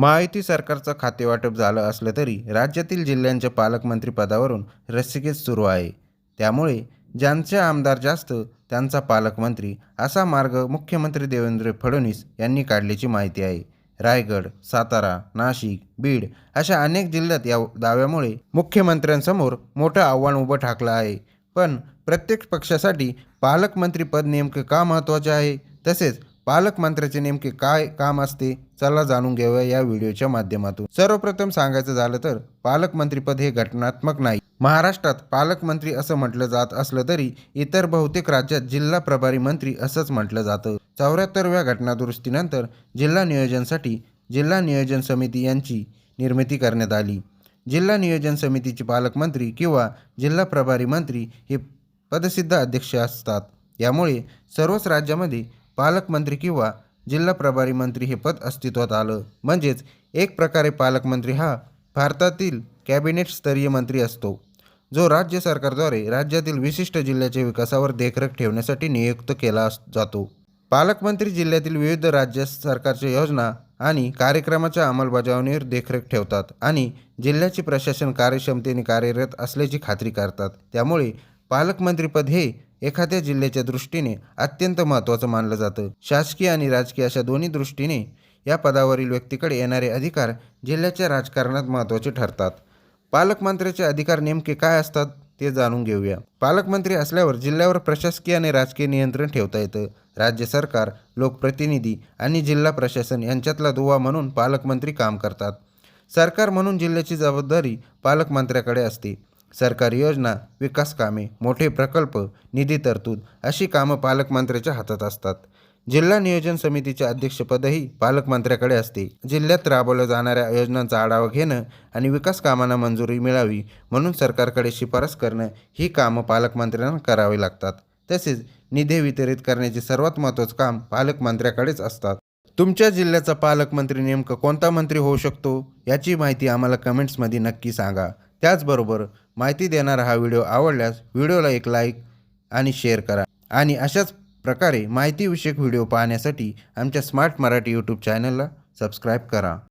महायुती सरकारचं खातेवाटप झालं असलं तरी राज्यातील जिल्ह्यांच्या पालकमंत्री पदावरून रस्सीखेच सुरू आहे. त्यामुळे ज्यांचे आमदार जास्त त्यांचा पालकमंत्री असा मार्ग मुख्यमंत्री देवेंद्र फडणवीस यांनी काढल्याची माहिती आहे. रायगड, सातारा, नाशिक, बीड अशा अनेक जिल्ह्यात या दाव्यामुळे मुख्यमंत्र्यांसमोर मोठं आव्हान उभं ठाकलं आहे. पण प्रत्येक पक्षासाठी पालकमंत्री पद नेमके का महत्त्वाचे आहे, तसेच पालकमंत्र्याचे नेमके काय काम असते, चला जाणून घेऊया या व्हिडिओच्या माध्यमातून. सर्वप्रथम सांगायचं झालं तर पालकमंत्रीपद हे घटनात्मक नाही. महाराष्ट्रात पालकमंत्री असं म्हटलं जात असलं तरी इतर बहुतेक राज्यात जिल्हा प्रभारी मंत्री असंच म्हटलं जातं. 74व्या घटनादुरुस्तीनंतर जिल्हा नियोजनासाठी जिल्हा नियोजन समिती यांची निर्मिती करण्यात आली. जिल्हा नियोजन समितीचे पालकमंत्री किंवा जिल्हा प्रभारी मंत्री हे पदसिद्ध अध्यक्ष असतात. यामुळे सर्वच राज्यामध्ये पालकमंत्री किंवा जिल्हा प्रभारी मंत्री हे पद अस्तित्वात आलं. म्हणजेच एक प्रकारे पालकमंत्री हा भारतातील कॅबिनेट स्तरीय मंत्री असतो, जो राज्य सरकारद्वारे राज्यातील विशिष्ट जिल्ह्याच्या विकासावर देखरेख ठेवण्यासाठी नियुक्त केला जातो. पालकमंत्री जिल्ह्यातील विविध राज्य सरकारच्या योजना आणि कार्यक्रमाच्या अंमलबजावणीवर देखरेख ठेवतात आणि जिल्ह्याची प्रशासन कार्यक्षमतेने कार्यरत असल्याची खात्री करतात. त्यामुळे पालकमंत्रीपद हे एखाद्या जिल्ह्याच्या दृष्टीने अत्यंत महत्त्वाचं मानलं जातं. शासकीय आणि राजकीय अशा दोन्ही दृष्टीने या पदावरील व्यक्तीकडे येणारे अधिकार जिल्ह्याच्या राजकारणात महत्त्वाचे ठरतात. पालकमंत्र्याचे अधिकार नेमके काय असतात ते जाणून घेऊया. पालकमंत्री असल्यावर जिल्ह्यावर प्रशासकीय आणि राजकीय नियंत्रण ठेवता येतं. राज्य सरकार, लोकप्रतिनिधी आणि जिल्हा प्रशासन यांच्यातला दुवा म्हणून पालकमंत्री काम करतात. सरकार म्हणून जिल्ह्याची जबाबदारी पालकमंत्र्याकडे असते. सरकारी योजना, विकास कामे, मोठे प्रकल्प, निधी तरतूद अशी कामं पालकमंत्र्याच्या हातात असतात. जिल्हा नियोजन समितीचे अध्यक्षपदही पालकमंत्र्याकडे असते. जिल्ह्यात राबवल्या जाणाऱ्या योजनांचा आढावा घेणं आणि विकास कामांना मंजुरी मिळावी म्हणून सरकारकडे शिफारस करणं ही कामं पालकमंत्र्यांना करावी लागतात. तसेच निधी वितरित करण्याचे सर्वात महत्त्वाचं काम पालकमंत्र्याकडेच असतात. तुमच्या जिल्ह्याचा पालकमंत्री नेमका कोणता मंत्री होऊ शकतो याची माहिती आम्हाला कमेंट्समध्ये नक्की सांगा. त्याचबरोबर माहिती देणारा हा व्हिडिओ आवडल्यास व्हिडिओला एक लाईक आणि शेअर करा आणि अशाच प्रकारे माहितीविषयक व्हिडिओ पाहण्यासाठी आमच्या स्मार्ट मराठी यूट्यूब चॅनलला सबस्क्राईब करा.